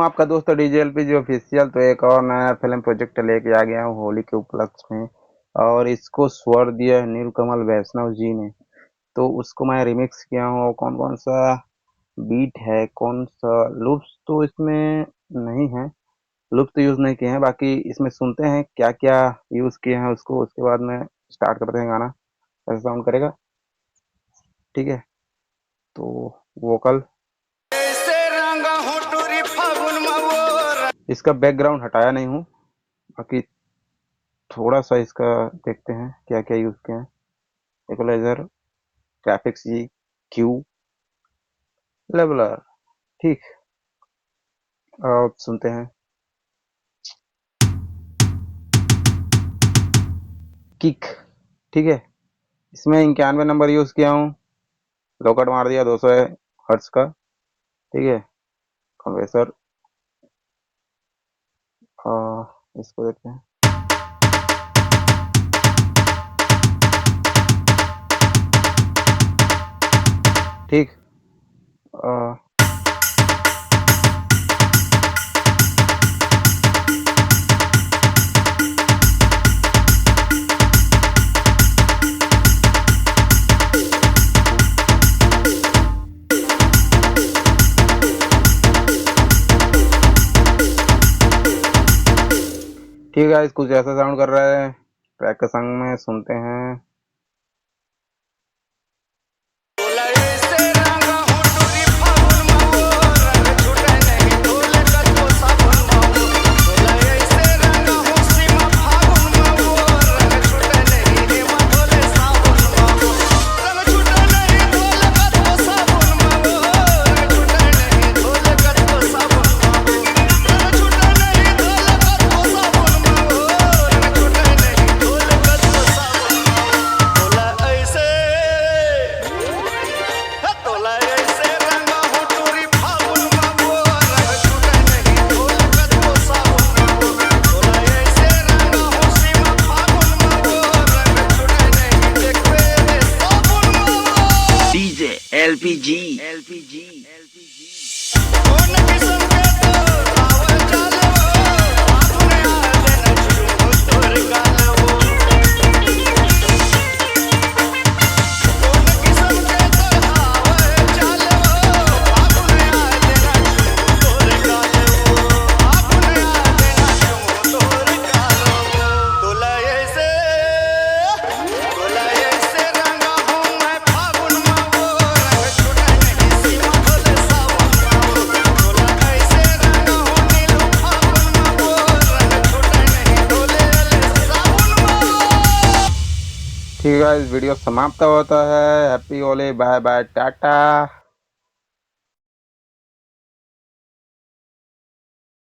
आपका दोस्त DJ LPG official. तो एक और नया फिल्म प्रोजेक्ट लेके आ गया हूँ होली के उपलक्ष्य में, और इसको स्वर दिया है नीलकमल वैष्णव जी ने। तो उसको मैं रिमिक्स किया हूँ। कौन कौन सा बीट है, कौन सा लूप्स तो इसमें नहीं है, लूप्स तो यूज नहीं किए हैं। बाकी इसमें सुनते हैं क्या क्या यूज किए हैं उसको, उसके बाद में स्टार्ट करते हैं गाना। ऐसा साउंड करेगा, ठीक है। तो वोकल, इसका बैकग्राउंड हटाया नहीं हूँ। बाकी थोड़ा सा इसका देखते हैं क्या क्या यूज किए हैं। इक्वलाइजर, ग्राफिक्स जी, क्यू, लेवलर, ठीक। अब सुनते हैं किक, ठीक है। इसमें 91 नंबर यूज किया हूँ, लोकट मार दिया 200 हर्ट्ज का, ठीक है। कंप्रेसर, इसको देखते हैं, ठीक। ठीक है, कुछ ऐसा साउंड कर रहा है। ट्रैक के संग में सुनते हैं। LPG ठीक है, इस वीडियो समाप्त होता है। Happy Holi, bye bye, Tata.